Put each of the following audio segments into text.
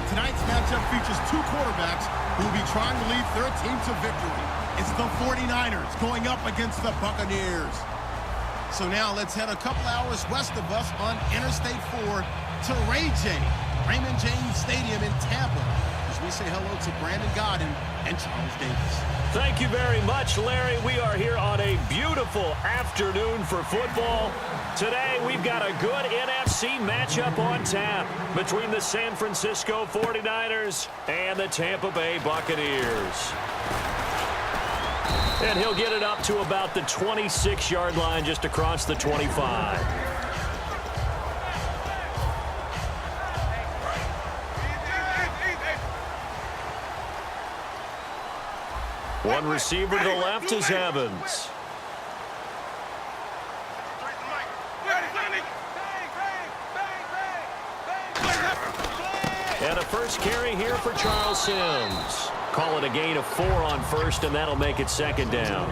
Tonight's matchup features two quarterbacks who will be trying to lead their team to victory. It's the 49ers going up against the Buccaneers. So now let's head a couple hours west of us on Interstate 4 to Raymond James Stadium in Tampa, as we say hello to Brandon Godden and Charles Davis. Thank you very much, Larry. We are here on a beautiful afternoon for football. Today, we've got a good NFC matchup on tap between the San Francisco 49ers and the Tampa Bay Buccaneers. And he'll get it up to about the 26-yard line, just across the 25. One receiver to the left is Evans. And a first carry here for Charles Sims. Call it a gain of 4 on first, and that'll make it second down.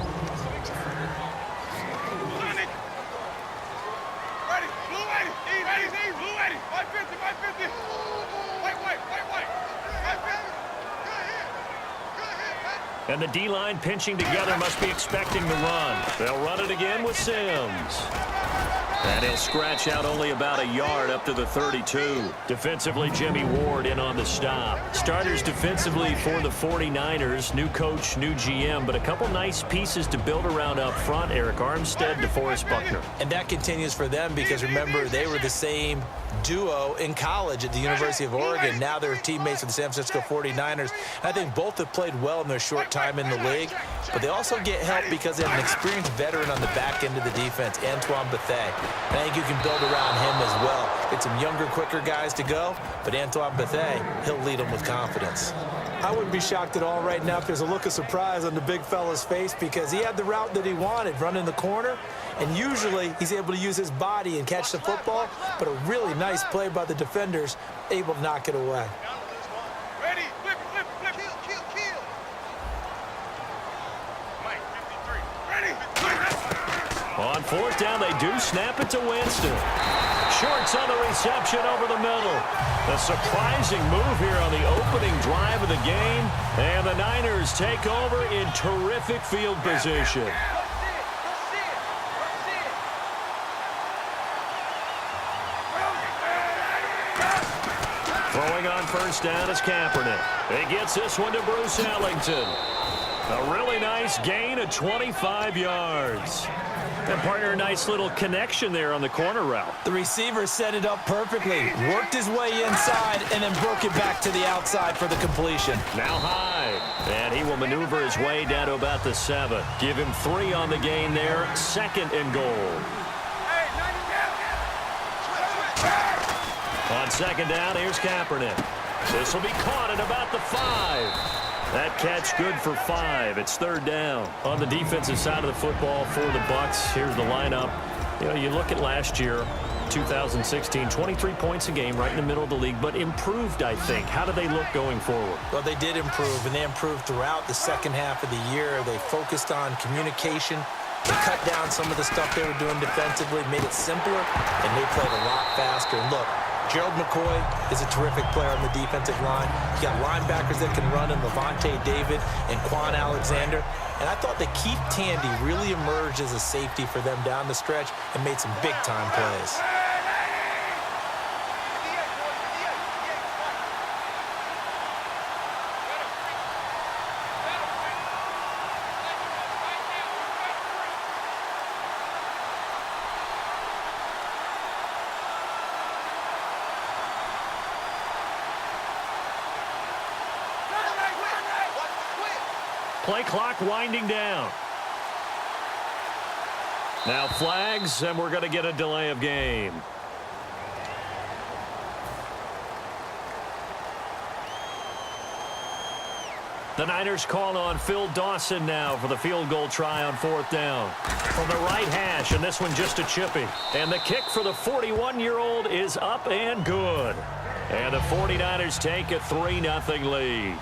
And the D-line pinching together must be expecting the run. They'll run it again with Sims. And he'll scratch out only about a yard up to the 32. Defensively, Jimmy Ward in on the stop. Starters defensively for the 49ers. New coach, new GM, but a couple nice pieces to build around up front. Eric Armstead, DeForest Buckner. And that continues for them because, remember, they were the same duo in college at the University of Oregon. Now they're teammates with the San Francisco 49ers. And I think both have played well in their short time in the league, but they also get help because they have an experienced veteran on the back end of the defense, Antoine Bethea. And I think you can build around him as well. Get some younger, quicker guys to go, but Antoine Bethea, he'll lead them with confidence. I wouldn't be shocked at all right now if there's a look of surprise on the big fella's face because he had the route that he wanted, running the corner, and usually he's able to use his body and catch the football, but a really nice play by the defenders, able to knock it away. Ready, flip, flip, flip. Kill. Mike, 53. Ready. On fourth down, they do snap it to Winston. Shorts on the reception over the middle. A surprising move here on the opening drive of the game. And the Niners take over in terrific field position. Throwing on first down is Kaepernick. He gets this one to Bruce Ellington. A really nice gain of 25 yards. And partner, a nice little connection there on the corner route. The receiver set it up perfectly, worked his way inside, and then broke it back to the outside for the completion. Now high, and he will maneuver his way down to about the 7. Give him 3 on the gain there, second and goal. On second down, here's Kaepernick. This will be caught at about the 5. That catch good for 5. It's third down. On the defensive side of the football for the Bucs, here's the lineup. You know, you look at last year, 2016, 23 points a game, right in the middle of the league, but improved, I think. How do they look going forward? Well, they did improve, and they improved throughout the second half of the year. They focused on communication. They cut down some of the stuff they were doing defensively, made it simpler, and they played a lot faster. And look, Gerald McCoy is a terrific player on the defensive line. You got linebackers that can run in Levante David and Quan Alexander. And I thought that Keith Tandy really emerged as a safety for them down the stretch and made some big-time plays. Play clock winding down. Now flags, and we're going to get a delay of game. The Niners call on Phil Dawson now for the field goal try on fourth down. From the right hash, and this one just a chippy. And the kick for the 41-year-old is up and good. And the 49ers take a 3-0 lead.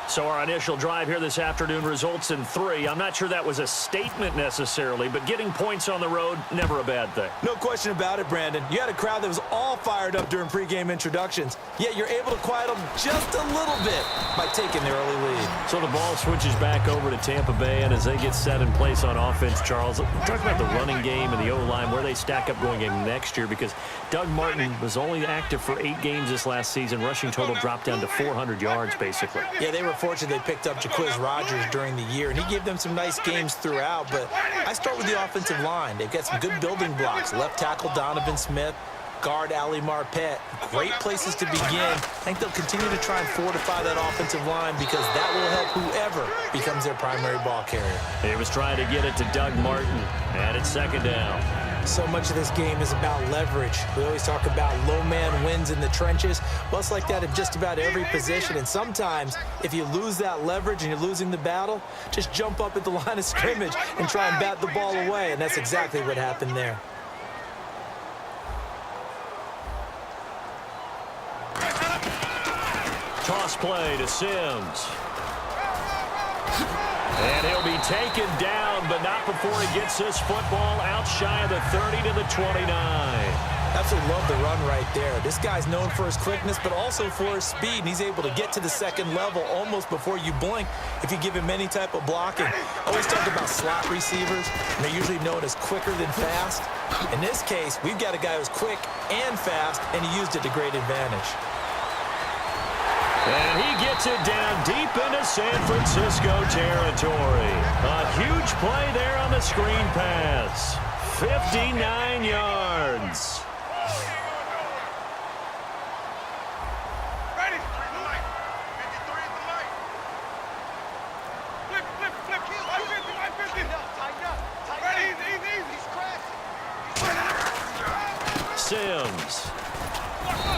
So our initial drive here this afternoon results in 3. I'm not sure that was a statement necessarily, but getting points on the road, never a bad thing. No question about it, Brandon. You had a crowd that was all fired up during pregame introductions, yet you're able to quiet them just a little bit by taking the early lead. So the ball switches back over to Tampa Bay, and as they get set in place on offense, Charles, talk about the running game and the O-line, where they stack up going into next year, because Doug Martin was only active for 8 games this last season. Rushing total dropped down to 400 yards, basically. Yeah, they were fortunate they picked up Jaquiz Rogers during the year, and he gave them some nice games throughout, but I start with the offensive line. They've got some good building blocks. Left tackle Donovan Smith, guard Ali Marpet. Great places to begin. I think they'll continue to try and fortify that offensive line because that will help whoever becomes their primary ball carrier. He was trying to get it to Doug Martin, and it's second down. So much of this game is about leverage. We always talk about low man wins in the trenches. Well, it's like that in just about every position. And sometimes, if you lose that leverage and you're losing the battle, just jump up at the line of scrimmage and try and bat the ball away. And that's exactly what happened there. Toss play to Sims. And he'll be taken down, but not before he gets this football out shy of the 30 to the 29. Absolutely love the run right there. This guy's known for his quickness, but also for his speed, and he's able to get to the second level almost before you blink if you give him any type of blocking. Always talk about slot receivers, and they're usually known as quicker than fast. In this case, we've got a guy who's quick and fast, and he used it to great advantage. And he gets it down deep into San Francisco territory. A huge play there on the screen pass. 59 yards. Ready? The light. 53 is the light. Flip, flip, flip. 150, 150. Tighten up. Ready? Easy. He's cracked. Sims.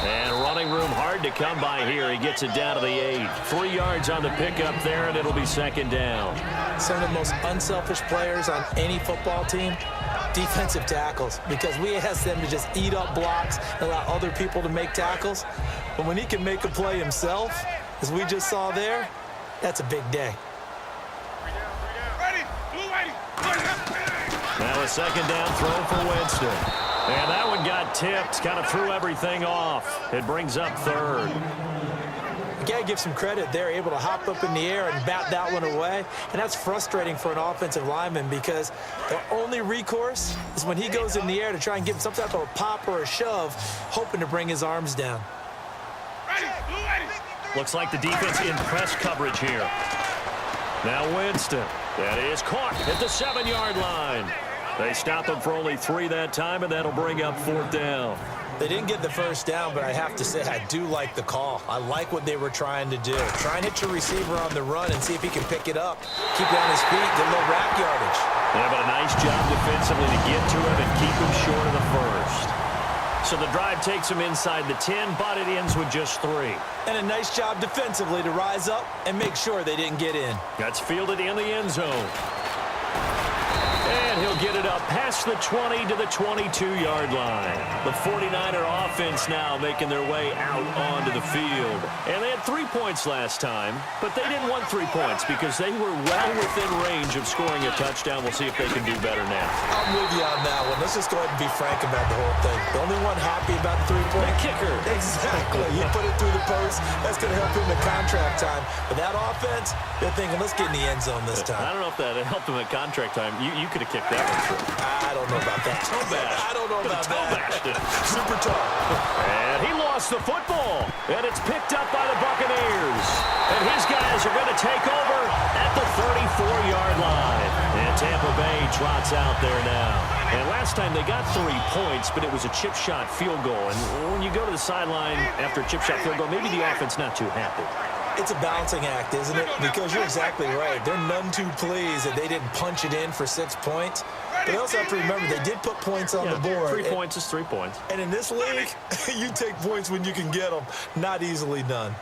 And running room hard to come by here. He gets it down to the 8. 3 yards on the pickup there, and it'll be second down. Some of the most unselfish players on any football team, defensive tackles, because we ask them to just eat up blocks and allow other people to make tackles. But when he can make a play himself, as we just saw there, that's a big day. Ready? Blue 80. Now a second down throw for Winston. And that one got tipped, kind of threw everything off. It brings up third. You got to give some credit. They're able to hop up in the air and bat that one away. And that's frustrating for an offensive lineman because their only recourse is when he goes in the air to try and give him some type of a pop or a shove, hoping to bring his arms down. Ready? Blue 80. Looks like the defense in press coverage here. Now Winston. That is caught at the 7-yard line. They stopped him for only 3 that time, and that'll bring up fourth down. They didn't get the first down, but I have to say I do like the call. I like what they were trying to do. Try and hit your receiver on the run and see if he can pick it up. Keep it on his feet, get a little rack yardage. Yeah, but a nice job defensively to get to him and keep him short of the first. So the drive takes him inside the 10, but it ends with just 3. And a nice job defensively to rise up and make sure they didn't get in. That's fielded in the end zone. And he'll get it up past the 20 to the 22-yard line. The 49er offense now making their way out onto the field. And they had 3 points last time, but they didn't want 3 points because they were well within range of scoring a touchdown. We'll see if they can do better now. I'm with you on that one. Let's just go ahead and be frank about the whole thing. The only one happy about the 3-point kicker. Exactly. You put it through the post. That's going to help him in contract time. But that offense, they're thinking, let's get in the end zone this time. I don't know if that helped him at contract time. You could have kicked that one through. I don't know about that. I don't know about that. Super tough. And he lost the football. And it's picked up by the Buccaneers. And his guys are going to take over at the 34-yard line. And Tampa Bay trots out there now. And last time they got 3 points, but it was a chip shot field goal. And when you go to the sideline after a chip shot field goal, maybe the offense not too happy. It's a balancing act, isn't it? Because you're exactly right. They're none too pleased that they didn't punch it in for 6 points. But they also have to remember they did put points on the board. 3 points is 3 points. And in this league, you take points when you can get them. Not easily done.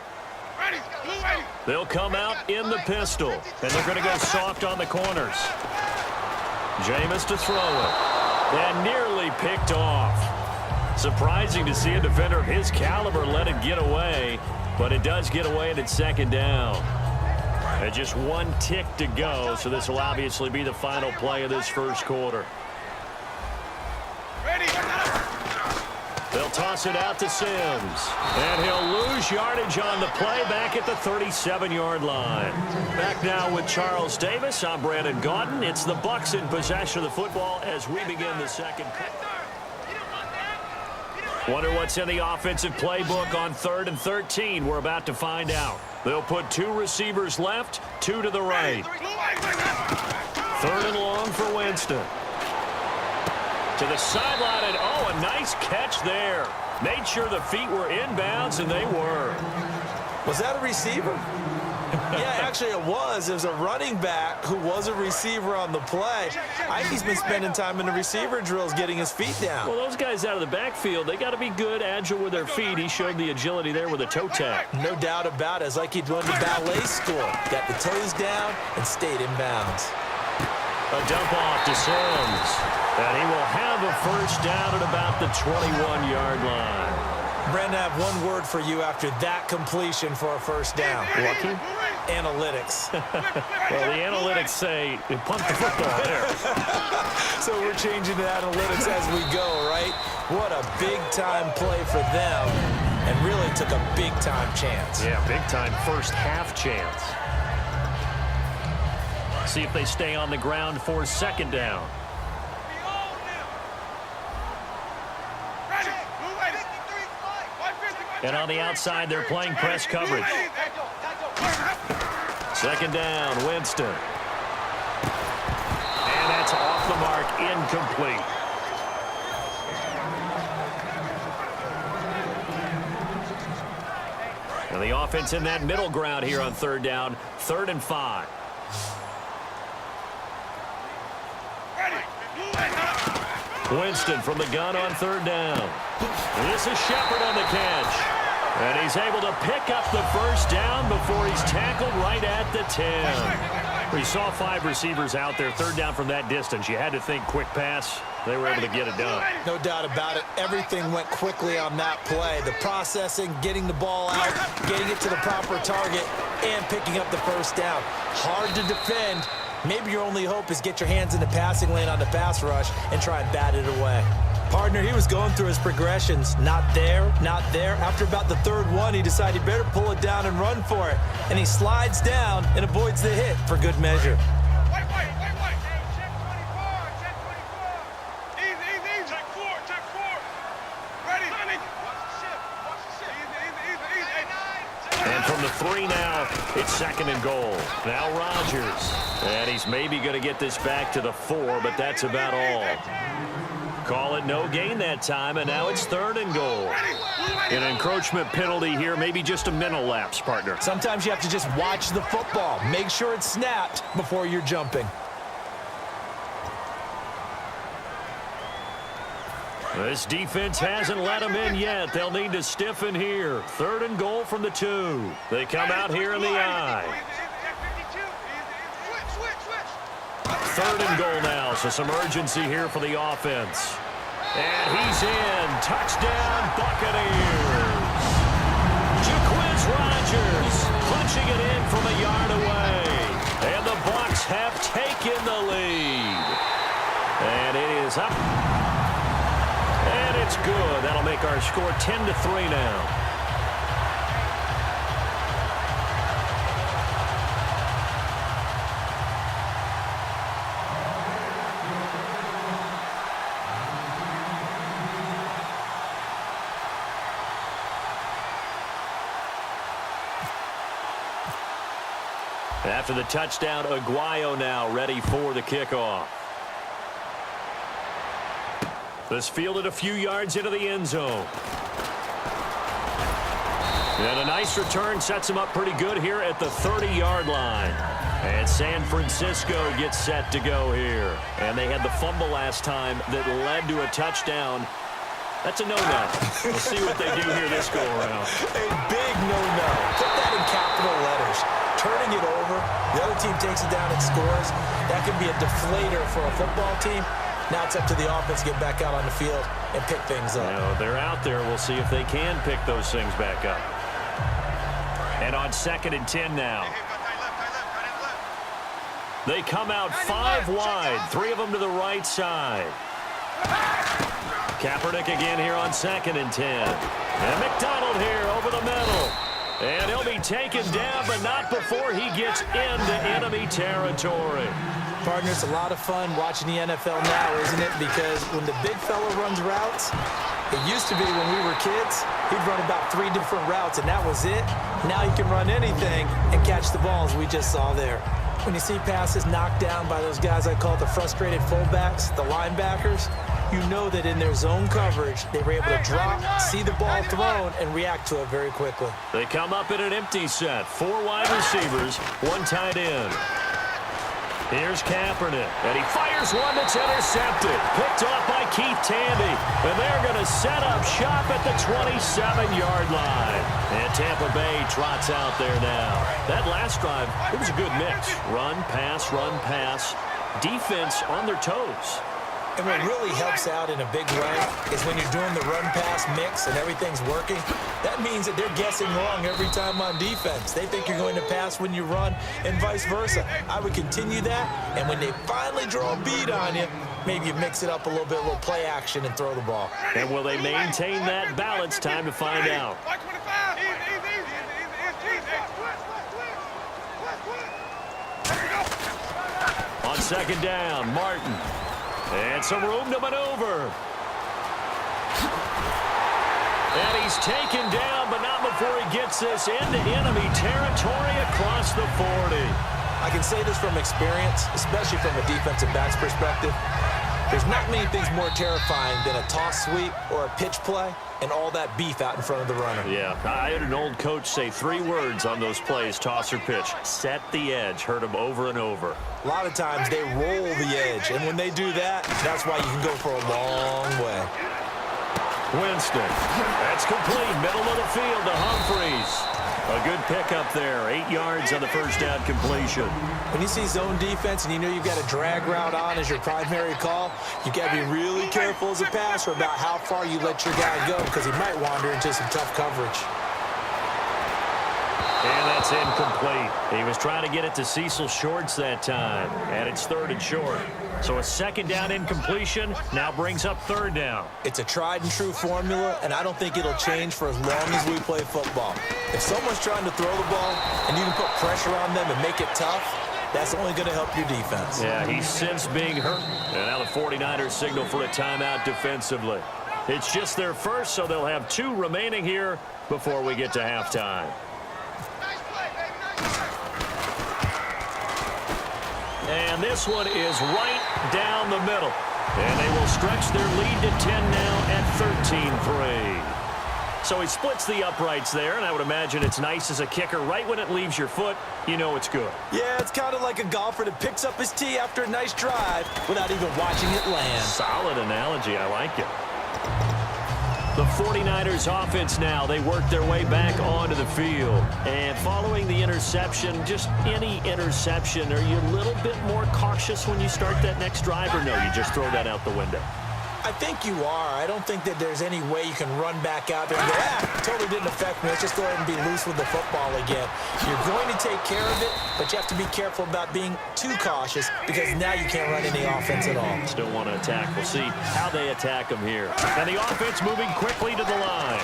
Ready? Blue 80. They'll come out in the pistol, and they're going to go soft on the corners. Jameis to throw it. And nearly picked off. Surprising to see a defender of his caliber let it get away, but it does get away and it's second down. And just one tick to go, so this will obviously be the final play of this first quarter. They'll toss it out to Sims. And he'll lose yardage on the play back at the 37-yard line. Back now with Charles Davis. I'm Brandon Gaudin. It's the Bucs in possession of the football as we begin the second. Wonder what's in the offensive playbook on 3rd and 13. We're about to find out. They'll put 2 receivers left, 2 to the right. 3rd and long for Winston. To the sideline, and oh, a nice catch there. Made sure the feet were inbounds, and they were. Was that a receiver? Yeah, actually it was. It was a running back who was a receiver on the play. I think he's been spending time in the receiver drills getting his feet down. Well, those guys out of the backfield, they got to be good, agile with their feet. He showed the agility there with a toe tap. No doubt about it. It's like he'd run to ballet school. Got the toes down and stayed in bounds. A dump off to Sims. And he will have a first down at about the 21-yard line. Brandon, I have one word for you after that completion for a first down. Lucky? Analytics. Well, the analytics say you punt the football there. So we're changing to analytics as we go, right? What a big-time play for them, and really took a big-time chance. Yeah, big-time first half chance. See if they stay on the ground for second down. And on the outside, they're playing press coverage. Second down, Winston. And that's off the mark, incomplete. And the offense in that middle ground here on 3rd down, 3rd and 5. Winston from the gun on 3rd down. This is Shepard on the catch. And he's able to pick up the first down before he's tackled right at the 10. We saw 5 receivers out there, 3rd down from that distance. You had to think quick pass. They were able to get it done. No doubt about it. Everything went quickly on that play. The processing, getting the ball out, getting it to the proper target, and picking up the first down. Hard to defend. Maybe your only hope is get your hands in the passing lane on the pass rush and try and bat it away. Partner, he was going through his progressions. Not there, not there. After about the 3rd one, he decided he better pull it down and run for it. And he slides down and avoids the hit for good measure. Wait. Check 24. Easy. Check 4. Ready. Watch the ship. Easy. And from the 3 now, it's 2nd and goal. Now Rodgers. And he's maybe going to get this back to the 4, but that's about all. Call it no gain that time, and now it's 3rd and goal. An encroachment penalty here, maybe just a mental lapse, partner. Sometimes you have to just watch the football. Make sure it's snapped before you're jumping. This defense hasn't let them in yet. They'll need to stiffen here. 3rd and goal from the 2. They come out here in the I. 3rd and goal now, so some urgency here for the offense. And he's in. Touchdown, Buccaneers. Jaquiz Rodgers punching it in from a yard away. And the Bucs have taken the lead. And it is up. And it's good. That'll make our score 10-3 now. After the touchdown, Aguayo now ready for the kickoff. This fielded a few yards into the end zone. And a nice return sets him up pretty good here at the 30-yard line. And San Francisco gets set to go here. And they had the fumble last time that led to a touchdown. That's a no-no. We'll see what they do here this go-around. A big no-no. Put that in capital letters. Turning it over, the other team takes it down and scores. That could be a deflator for a football team. Now it's up to the offense to get back out on the field and pick things up. You know, they're out there. We'll see if they can pick those things back up. And on 2nd and 10 now. They come out 5 wide, 3 of them to the right side. Kaepernick again here on 2nd and 10. And McDonald here over the middle. And he'll be taken down, but not before he gets into enemy territory. Partner, it's a lot of fun watching the NFL now, isn't it? Because when the big fella runs routes, it used to be when we were kids, he'd run about 3 different routes, and that was it. Now he can run anything and catch the balls we just saw there. When you see passes knocked down by those guys I call the frustrated fullbacks, the linebackers, you know that in their zone coverage, they were able to drop, see the ball thrown, and react to it very quickly. They come up in an empty set. 4 wide receivers, 1 tight end. Here's Kaepernick, and he fires one that's intercepted. Picked off by Keith Tandy, and they're going to set up shop at the 27-yard line. And Tampa Bay trots out there now. That last drive, it was a good mix. Run, pass, defense on their toes. And what really helps out in a big way is when you're doing the run-pass mix and everything's working, that means that they're guessing wrong every time on defense. They think you're going to pass when you run and vice versa. I would continue that, and when they finally draw a bead on you, maybe you mix it up a little bit, a little play action, and throw the ball. And will they maintain that balance? Time to find out. On 2nd down, Martin. And some room to maneuver. And he's taken down, but not before he gets this into enemy territory across the 40. I can say this from experience, especially from a defensive back's perspective. There's not many things more terrifying than a toss sweep or a pitch play and all that beef out in front of the runner. Yeah, I had an old coach say 3 words on those plays, toss or pitch. Set the edge. Heard him over and over. A lot of times they roll the edge, and when they do that, that's why you can go for a long way. Winston. That's complete. Middle of the field to Humphreys. A good pickup there. 8 yards on the first down completion. When you see zone defense and you know you've got a drag route on as your primary call, you got to be really careful as a passer about how far you let your guy go because he might wander into some tough coverage. And that's incomplete. He was trying to get it to Cecil Shorts that time, and it's 3rd and short. So a 2nd down incompletion now brings up 3rd down. It's a tried and true formula, and I don't think it'll change for as long as we play football. If someone's trying to throw the ball and you can put pressure on them and make it tough, that's only going to help your defense. Yeah, he's since being hurt. And now the 49ers signal for a timeout defensively. It's just their first, so they'll have 2 remaining here before we get to halftime. And this one is right down the middle. And they will stretch their lead to 10 now at 13-3. So he splits the uprights there, and I would imagine it's nice as a kicker. Right when it leaves your foot, you know it's good. Yeah, it's kind of like a golfer that picks up his tee after a nice drive without even watching it land. Solid analogy. I like it. The 49ers offense now, they work their way back onto the field. And following the interception, just any interception, are you a little bit more cautious when you start that next drive, or no, you just throw that out the window? I think you are. I don't think that there's any way you can run back out there and go, totally didn't affect me. Let's just go ahead and be loose with the football again. You're going to take care of it, but you have to be careful about being too cautious because now you can't run any offense at all. Still want to attack. We'll see how they attack them here. And the offense moving quickly to the line.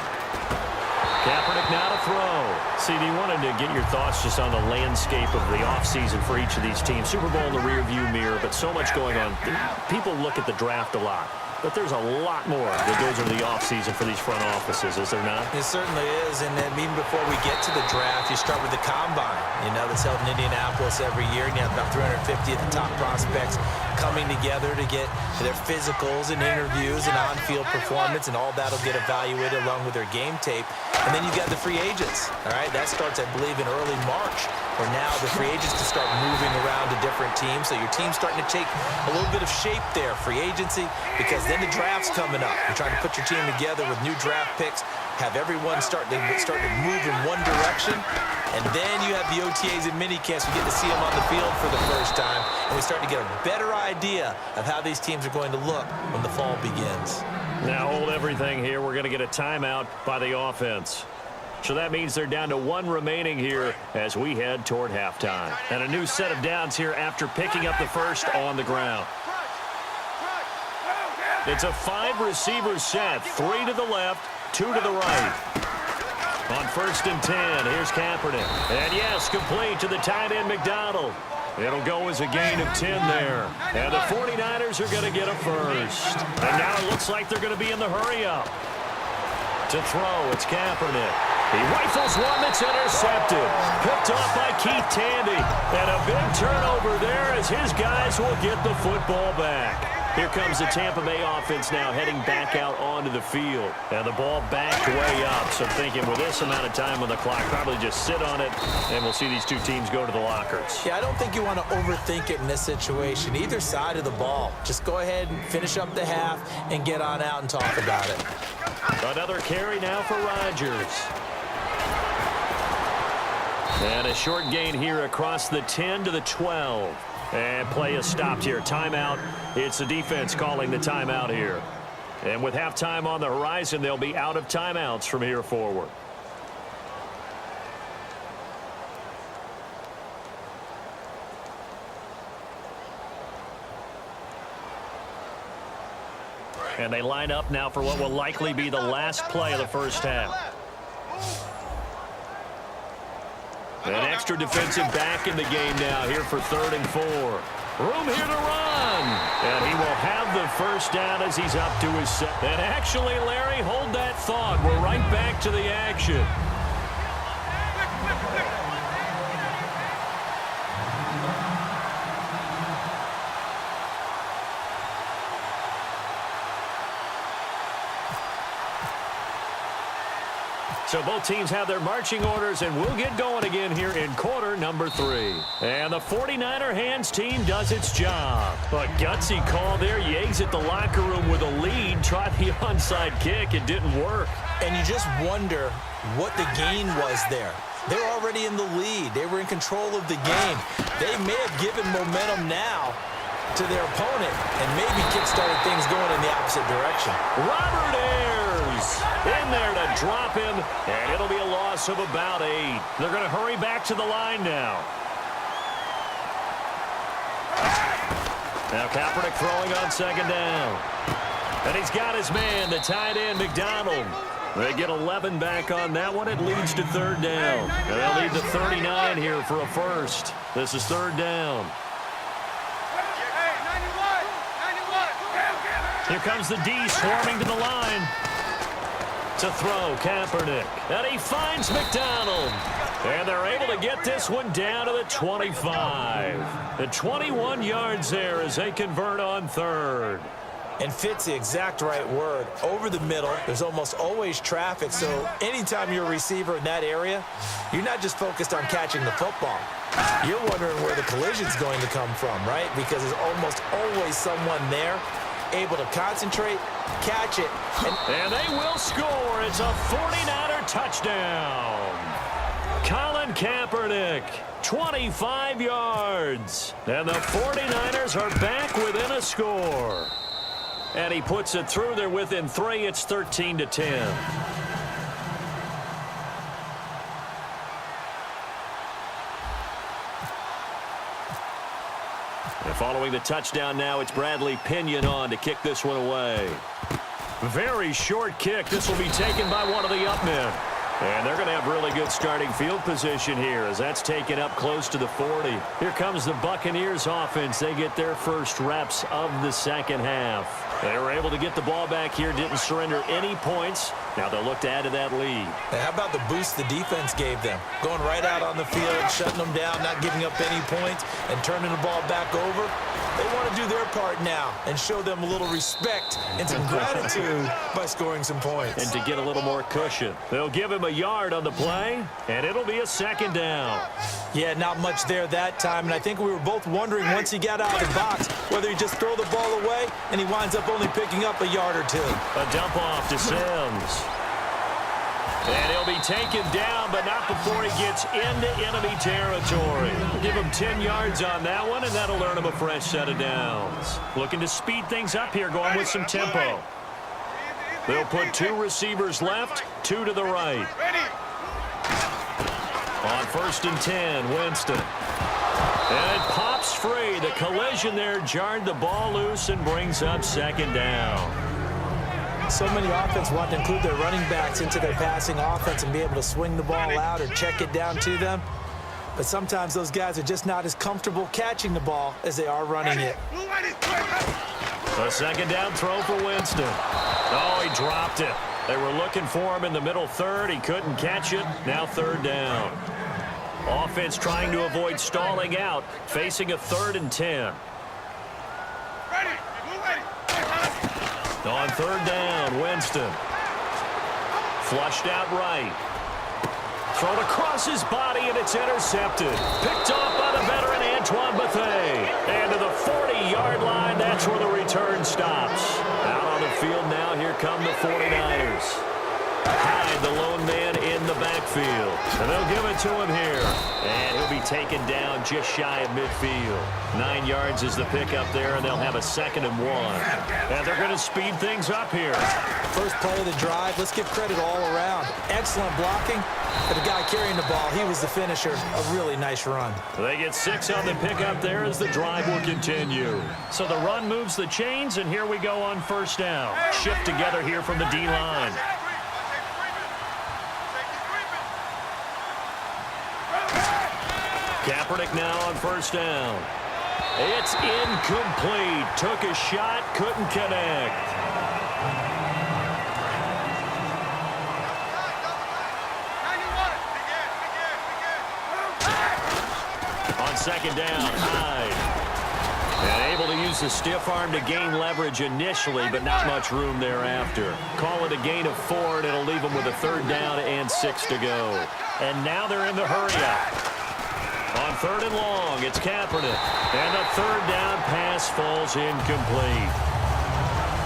Kaepernick now to throw. CD, wanted to get your thoughts just on the landscape of the offseason for each of these teams. Super Bowl in the rearview mirror, but so much going on. People look at the draft a lot. But there's a lot more that goes into the offseason for these front offices, is there not? It certainly is, and then even before we get to the draft, you start with the combine, that's held in Indianapolis every year, and you have about 350 of the top prospects coming together to get their physicals and interviews and on-field performance, and all that will get evaluated along with their game tape. And then you got the free agents, all right? That starts, I believe, in early March, where now the free agents can start moving around to different teams, so your team's starting to take a little bit of shape there, free agency, because then the draft's coming up. You're trying to put your team together with new draft picks, have everyone start to move in one direction, and then you have the OTAs and minicamps. We get to see them on the field for the first time, and we start to get a better idea of how these teams are going to look when the fall begins. Now hold everything here. We're going to get a timeout by the offense. So that means they're down to 1 remaining here as we head toward halftime. And a new set of downs here after picking up the first on the ground. It's a 5-receiver set, 3 to the left, 2 to the right. On 1st and 10, here's Kaepernick. And yes, complete to the tight end McDonald. It'll go as a gain of 10 there. And the 49ers are going to get a first. And now it looks like they're going to be in the hurry-up. To throw, it's Kaepernick. He rifles one that's intercepted. Picked off by Keith Tandy. And a big turnover there as his guys will get the football back. Here comes the Tampa Bay offense now heading back out onto the field. And the ball backed way up. So thinking with this amount of time on the clock, probably just sit on it, and we'll see these two teams go to the lockers. Yeah, I don't think you want to overthink it in this situation. Either side of the ball. Just go ahead and finish up the half and get on out and talk about it. Another carry now for Rodgers. And a short gain here across the 10 to the 12. And play is stopped here. Timeout. It's the defense calling the timeout here. And with halftime on the horizon, they'll be out of timeouts from here forward. And they line up now for what will likely be the last play of the first half. An extra defensive back in the game now here for 3rd and 4. Room here to run. And he will have the first down as he's up to his set. And actually, Larry, hold that thought. We're right back to the action. So both teams have their marching orders, and we'll get going again here in quarter number 3. And the 49er hands team does its job. But gutsy call there. You exit the locker room with a lead. Try the onside kick. It didn't work. And you just wonder what the gain was there. They're already in the lead. They were in control of the game. They may have given momentum now to their opponent and maybe kick-started things going in the opposite direction. Robert Ayers in there to drop him, and it'll be a loss of about 8. They're going to hurry back to the line now. Now Kaepernick throwing on 2nd down. And he's got his man, the tight end, McDonald. They get 11 back on that one. It leads to 3rd down. And they'll need the 39 here for a first. This is 3rd down. Here comes the D swarming to the line. To throw, Kaepernick. And he finds McDonald. And they're able to get this one down to the 25. The 21 yards there as they convert on 3rd. And fits the exact right word. Over the middle, there's almost always traffic, so anytime you're a receiver in that area, you're not just focused on catching the football. You're wondering where the collision's going to come from, right? Because there's almost always someone there able to concentrate, catch it. And they will score. It's a 49er touchdown. Colin Kaepernick, 25 yards. And the 49ers are back within a score. And he puts it through. They're within 3. It's 13-10. And following the touchdown now, it's Bradley Pinion on to kick this one away. Very short kick. This will be taken by one of the up men. And they're going to have really good starting field position here as that's taken up close to the 40. Here comes the Buccaneers offense. They get their first reps of the second half. They were able to get the ball back here, didn't surrender any points. Now they'll look to add to that lead. And how about the boost the defense gave them? Going right out on the field, shutting them down, not giving up any points, and turning the ball back over. They want to do their part now and show them a little respect and some gratitude by scoring some points. And to get a little more cushion. They'll give him a yard on the play, and it'll be a 2nd down. Yeah, not much there that time, and I think we were both wondering once he got out of the box whether he just throw the ball away, and he winds up only picking up a yard or 2. A dump off to Sims. And he'll be taken down, but not before he gets into enemy territory. Give him 10 yards on that one, and that'll earn him a fresh set of downs. Looking to speed things up here, going with some tempo. They'll put 2 receivers left, 2 to the right. On 1st and 10, Winston. And it pops free. The collision there jarred the ball loose and brings up 2nd down. So many offense want to include their running backs into their passing offense and be able to swing the ball out or check it down to them. But sometimes those guys are just not as comfortable catching the ball as they are running it. A 2nd down throw for Winston. Oh, he dropped it. They were looking for him in the middle third. He couldn't catch it. Now 3rd down. Offense trying to avoid stalling out, facing a 3rd and 10. On 3rd down, Winston. Flushed out right. Thrown across his body, and it's intercepted. Picked off by the veteran Antoine Bethea. And to the 40-yard line, that's where the return stops. Out on the field now, here come the 49ers. Hyde, the lone man in the backfield. And they'll give it to him here. And he'll be taken down just shy of midfield. 9 yards is the pickup there, and they'll have a 2nd and 1. And they're going to speed things up here. First play of the drive, let's give credit all around. Excellent blocking. But the guy carrying the ball, he was the finisher. A really nice run. They get 6 on the pickup there as the drive will continue. So the run moves the chains, and here we go on 1st down. Shift together here from the D-line. Kaepernick now on 1st down. It's incomplete. Took a shot, couldn't connect. On 2nd down, Hyde. And able to use the stiff arm to gain leverage initially, but not much room thereafter. Call it a gain of 4, and it'll leave them with a 3rd down and 6 to go. And now they're in the hurry-up. On 3rd and long, it's Kaepernick. And the 3rd down pass falls incomplete.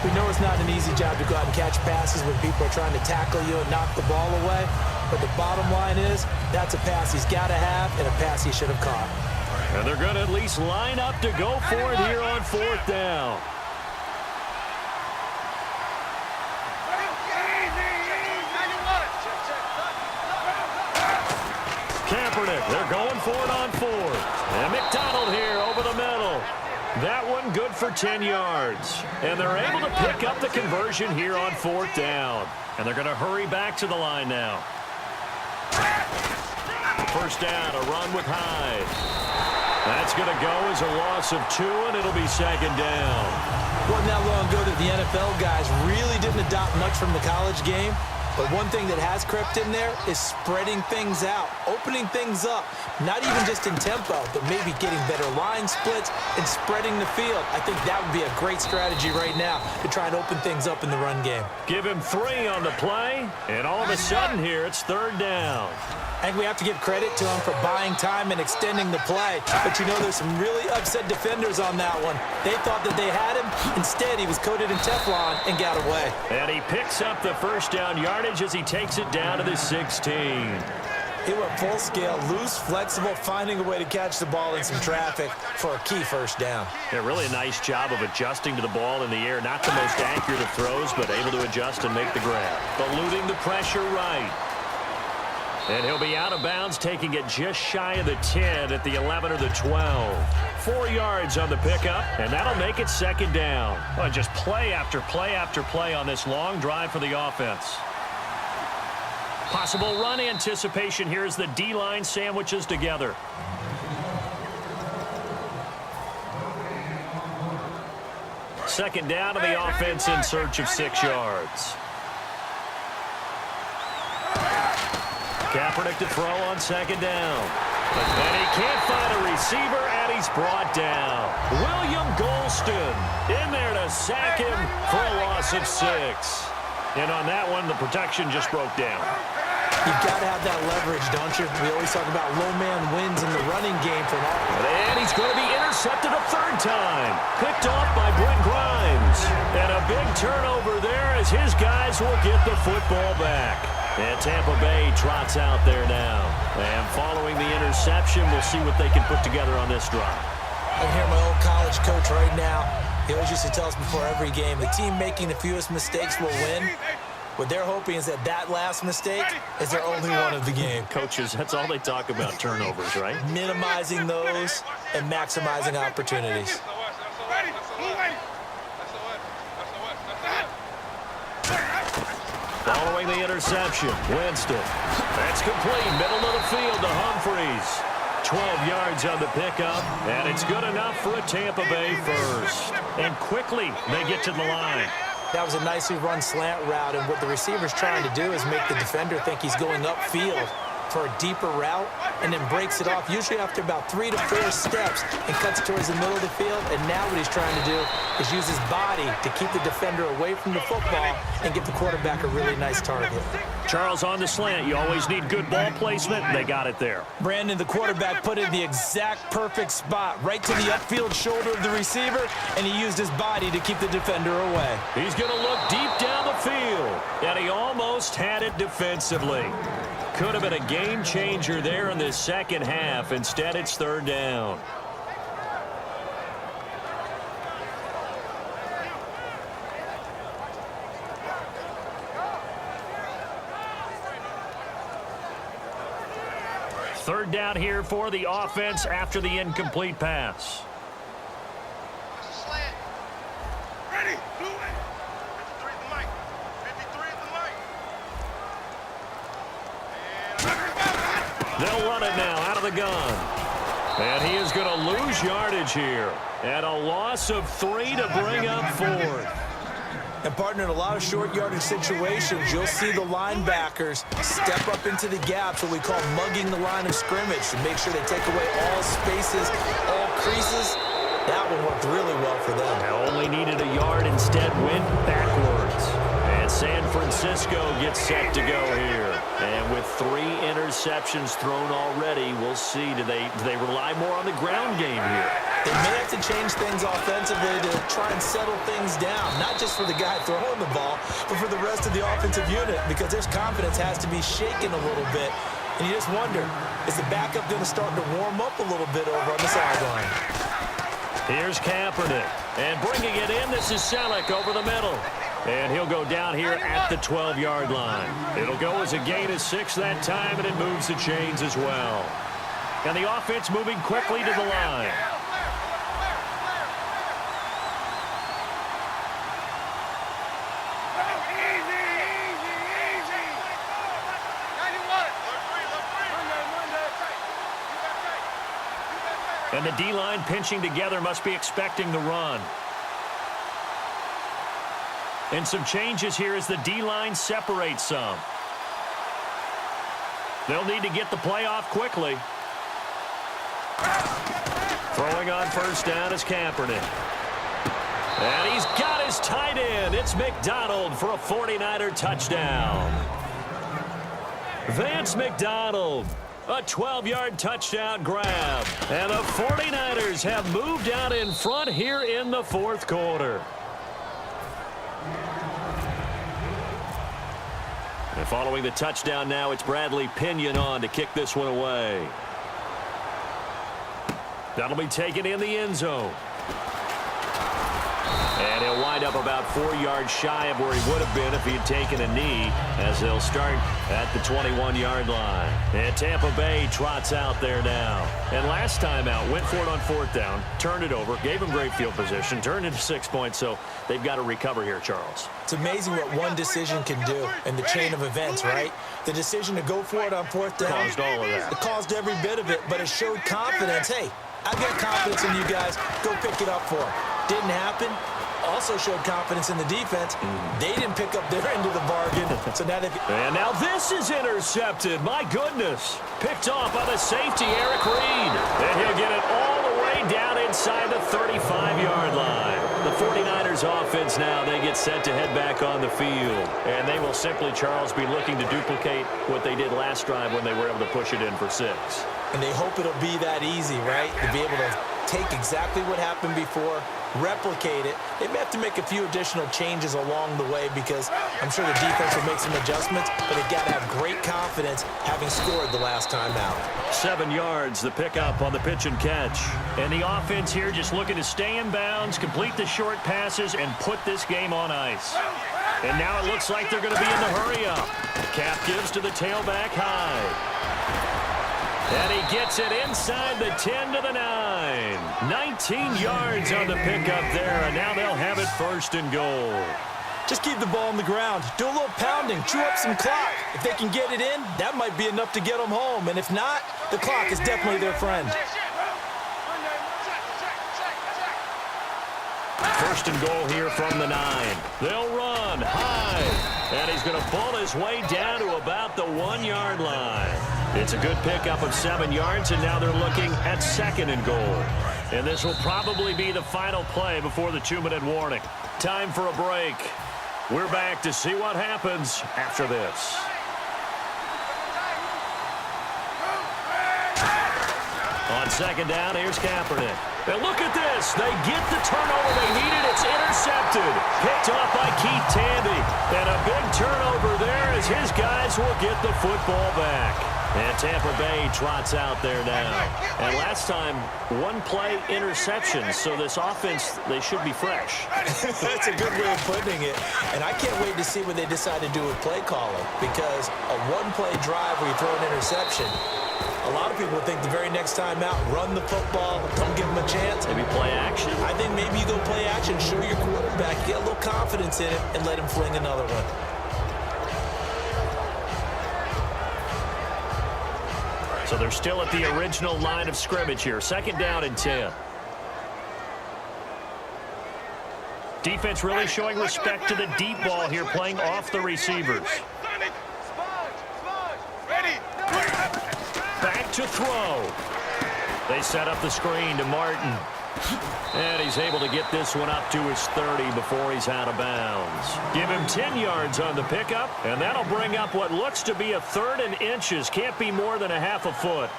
We know it's not an easy job to go out and catch passes when people are trying to tackle you and knock the ball away. But the bottom line is, that's a pass he's got to have and a pass he should have caught. And they're going to at least line up to go for it here on 4th down. Kaepernick, they're going for it on 4th. And McDonald here over the middle. That one good for 10 yards. And they're able to pick up the conversion here on 4th down. And they're going to hurry back to the line now. 1st down, a run with Hyde. That's going to go as a loss of 2, and it'll be 2nd down. Wasn't that long ago that the NFL guys really didn't adopt much from the college game. But one thing that has crept in there is spreading things out, opening things up, not even just in tempo, but maybe getting better line splits and spreading the field. I think that would be a great strategy right now to try and open things up in the run game. Give him 3 on the play, and all of a sudden here it's 3rd down. I think we have to give credit to him for buying time and extending the play. But, you know, there's some really upset defenders on that one. They thought that they had him. Instead, he was coated in Teflon and got away. And he picks up the 1st down yardage as he takes it down to the 16. He went full scale, loose, flexible, finding a way to catch the ball in some traffic for a key 1st down. Yeah, really a nice job of adjusting to the ball in the air. Not the most accurate of throws, but able to adjust and make the grab. Eluding the pressure right. And he'll be out of bounds, taking it just shy of the 10 at the 11 or the 12. 4 yards on the pickup, and that'll make it 2nd down. Well, just play after play after play on this long drive for the offense. Possible run anticipation here as the D-line sandwiches together. Second down to the offense in search of 6 yards. Kaepernick to throw on 2nd down. And he can't find a receiver, and he's brought down. William Golston in there to sack him for a loss of 6. And on that one, the protection just broke down. You've got to have that leverage, don't you? We always talk about low man wins in the running game for an offense. And he's going to be intercepted a 3rd time. Picked off by Brent Grimes. And a big turnover there as his guys will get the football back. And Tampa Bay trots out there now. And following the interception, we'll see what they can put together on this drive. I can hear my old college coach right now. He always used to tell us before every game, the team making the fewest mistakes will win. What they're hoping is that that last mistake is their only one of the game. Coaches, that's all they talk about, turnovers, right? Minimizing those and maximizing opportunities. Following the interception, Winston. That's complete, middle of the field to Humphries. 12 yards on the pickup, and it's good enough for a Tampa Bay first. And quickly, they get to the line. That was a nicely run slant route, and what the receiver's trying to do is make the defender think he's going upfield for a deeper route, and then breaks it off, usually after about 3 to 4 steps, and cuts towards the middle of the field. And now what he's trying to do is use his body to keep the defender away from the football and give the quarterback a really nice target. Charles, on the slant, you always need good ball placement. They got it there. Brandon, the quarterback, put it in the exact perfect spot, right to the upfield shoulder of the receiver, and he used his body to keep the defender away. He's going to look deep down the field, and he almost had it defensively. Could have been a game changer there in the second half. Instead, it's third down. Third down here for the offense after the incomplete pass. Ready, blue way. 53 at the mic. 53 at the mic. They'll run it now out of the gun. And he is going to lose yardage here. And a loss of 3 to bring up fourth. And, partner, in a lot of short yardage situations, you'll see the linebackers step up into the gaps, what we call mugging the line of scrimmage, to make sure they take away all spaces, all creases. That one worked really well for them. They only needed a yard, instead went backwards. And San Francisco gets set to go here. And with 3 interceptions thrown already, we'll see, do they rely more on the ground game here? They may have to change things offensively to try and settle things down, not just for the guy throwing the ball, but for the rest of the offensive unit, because their confidence has to be shaken a little bit. And you just wonder, is the backup going to start to warm up a little bit over on the sideline? Here's Kaepernick. And bringing it in, this is Selleck over the middle. And he'll go down here at the 12-yard line. It'll go as a gain of 6 that time, and it moves the chains as well. And the offense moving quickly to the line. And the D-line pinching together must be expecting the run. And some changes here as the D-line separates some. They'll need to get the play off quickly. Throwing on first down is Kaepernick. And he's got his tight end. It's McDonald for a 49er touchdown. Vance McDonald. A 12-yard touchdown grab. And the 49ers have moved out in front here in the fourth quarter. And following the touchdown now, it's Bradley Pinion on to kick this one away. That'll be taken in the end zone. And he'll wind up about 4 yards shy of where he would have been if he had taken a knee, as they'll start at the 21-yard line. And Tampa Bay trots out there now. And last time out, went for it on fourth down, turned it over, gave him great field position, turned it to 6 points, so they've got to recover here, Charles. It's amazing what one decision can do in the chain of events, right? The decision to go for it on fourth down. Caused all of that. It caused every bit of it, but it showed confidence. Hey, I've got confidence in you guys. Go pick it up for them. Didn't happen. Also showed confidence in the defense. They didn't pick up their end of the bargain. So now they... And now this is intercepted. My goodness. Picked off by the safety, Eric Reed. And he'll get it all the way down inside the 35-yard line. The 49ers offense now, they get set to head back on the field. And they will simply, Charles, be looking to duplicate what they did last drive when they were able to push it in for 6. And they hope it'll be that easy, right? To be able to take exactly what happened before, replicate it. They may have to make a few additional changes along the way because I'm sure the defense will make some adjustments, but they've got to have great confidence having scored the last time out. 7 yards, the pickup on the pitch and catch. And the offense here just looking to stay in bounds, complete the short passes, and put this game on ice. And now it looks like they're going to be in the hurry-up. Cap gives to the tailback Hyde. And he gets it inside the 10 to the 9. 19 yards on the pickup there, and now they'll have it 1st and goal. Just keep the ball on the ground. Do a little pounding. Chew up some clock. If they can get it in, that might be enough to get them home. And if not, the clock is definitely their friend. 1st and goal here from the 9. They'll run high. And he's going to pull his way down to about the 1-yard line. It's a good pickup of 7 yards, and now they're looking at 2nd and goal. And this will probably be the final play before the 2-minute warning. Time for a break. We're back to see what happens after this. On 2nd down, here's Kaepernick. And look at this. They get the turnover they needed. It's intercepted. Picked off by Keith Tandy. And a big turnover there as his guys will get the football back. And Tampa Bay trots out there now. And last time, 1-play interception. So this offense, they should be fresh. That's a good way of putting it. And I can't wait to see what they decide to do with play calling. Because a 1-play drive where you throw an interception, a lot of people think the very next time out, run the football, don't give them a chance. Maybe play action. I think maybe you go play action, show your quarterback, get a little confidence in it, and let him fling another one. So they're still at the original line of scrimmage here. 2nd down and 10. Defense really showing respect to the deep ball here, playing off the receivers. Back to throw. They set up the screen to Martin. And he's able to get this one up to his 30 before he's out of bounds. Give him 10 yards on the pickup, and that'll bring up what looks to be a 3rd and inches. Can't be more than a half a foot.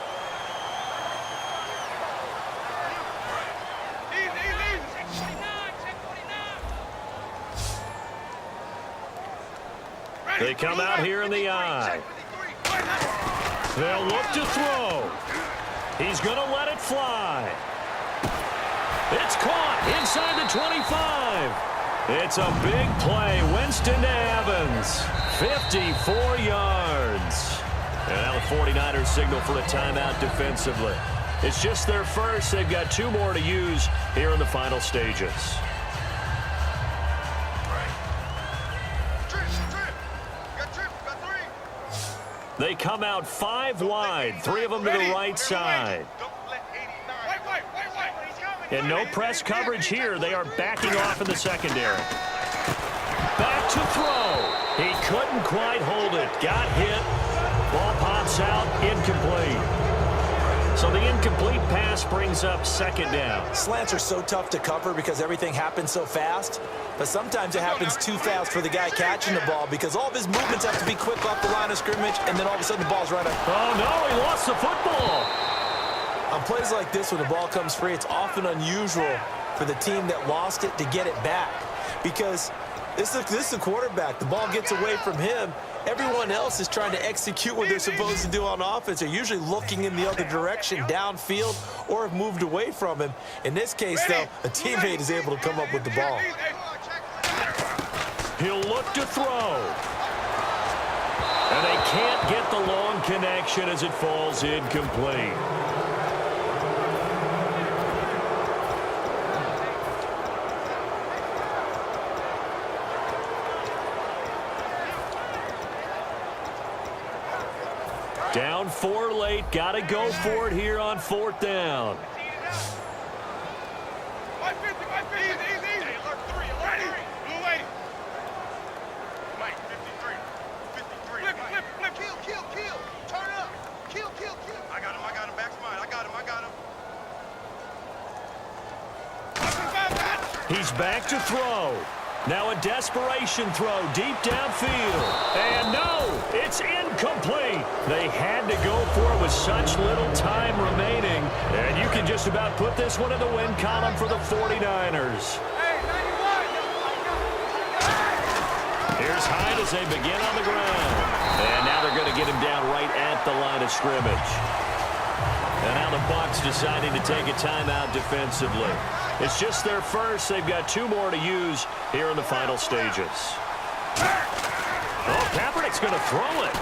They come out here in the eye. They'll look to throw. He's going to let it fly. It's caught inside the 25. It's a big play. Winston to Evans. 54 yards. And now the 49ers signal for a timeout defensively. It's just their first. They've got 2 more to use here in the final stages. They come out 5 wide, 3 of them to the right side. And no press coverage here. They are backing off in the secondary. Back to throw. He couldn't quite hold it. Got hit. Ball pops out. Incomplete. So the incomplete pass brings up 2nd down. Slants are so tough to cover because everything happens so fast. But sometimes it happens too fast for the guy catching the ball because all of his movements have to be quick off the line of scrimmage, and then all of a sudden the ball's right up. Oh, no, he lost the football. On plays like this, when the ball comes free, it's often unusual for the team that lost it to get it back because this is the quarterback. The ball gets away from him. Everyone else is trying to execute what they're supposed to do on offense. They're usually looking in the other direction, downfield, or have moved away from him. In this case, though, a teammate is able to come up with the ball. He'll look to throw. And they can't get the long connection as it falls incomplete. Down 4 late. Got to go for it here on 4th down. He's back to throw. Now a desperation throw deep downfield. And no, it's incomplete. They had to go for it with such little time remaining. And you can just about put this one in the win column for the 49ers. Here's Hyde as they begin on the ground. And now they're going to get him down right at the line of scrimmage. And now the Bucs deciding to take a timeout defensively. It's just their first. They've got 2 more to use here in the final stages. Oh, Kaepernick's going to throw it.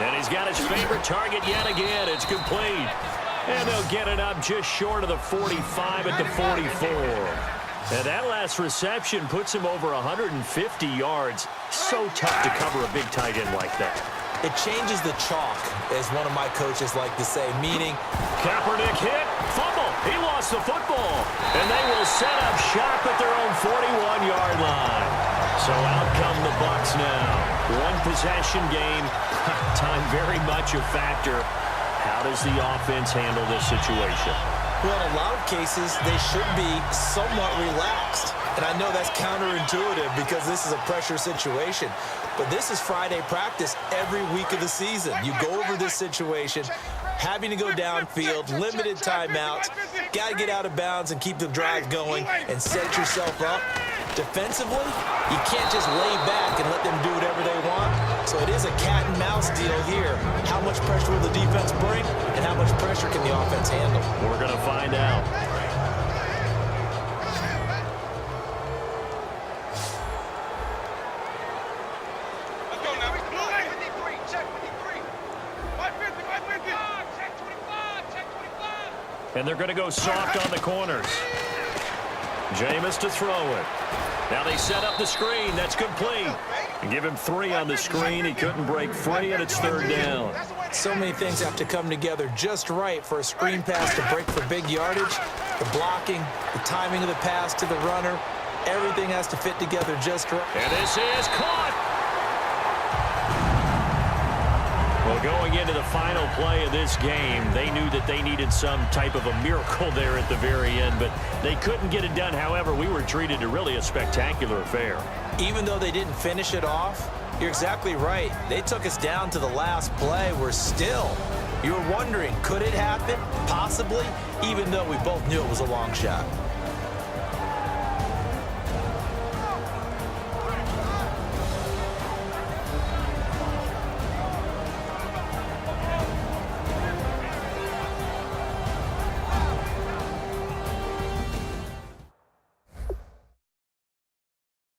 And he's got his favorite target yet again. It's complete. And they'll get it up just short of the 45 at the 44. And that last reception puts him over 150 yards. So tough to cover a big tight end like that. It changes the chalk, as one of my coaches like to say, meaning Kaepernick hit, fumble. He lost the football. And they will set up shop at their own 41-yard line. So out come the Bucs now. One possession game. Time very much a factor. How does the offense handle this situation? Well, in a lot of cases, they should be somewhat relaxed. And I know that's counterintuitive because this is a pressure situation. But this is Friday practice every week of the season. You go over this situation, having to go downfield, limited timeouts, got to get out of bounds and keep the drive going and set yourself up. Defensively, you can't just lay back and let them do whatever they want. So it is a cat and mouse deal here. How much pressure will the defense bring, and how much pressure can the offense handle? We're going to find out. Let's go now. Check 53. Check 53. 550. 550. Check 25. Check 25. And they're going to go soft on the corners. Jameis to throw it. Now they set up the screen. That's complete. And give him 3 on the screen. He couldn't break free, and it's 3rd down. So many things have to come together just right for a screen pass to break for big yardage. The blocking, the timing of the pass to the runner, everything has to fit together just right. And this is caught. Well, going into the final play of this game, they knew that they needed some type of a miracle there at the very end, but they couldn't get it done. However, we were treated to really a spectacular affair. Even though they didn't finish it off, you're exactly right. They took us down to the last play. We're still, you were wondering, could it happen? Possibly, even though we both knew it was a long shot.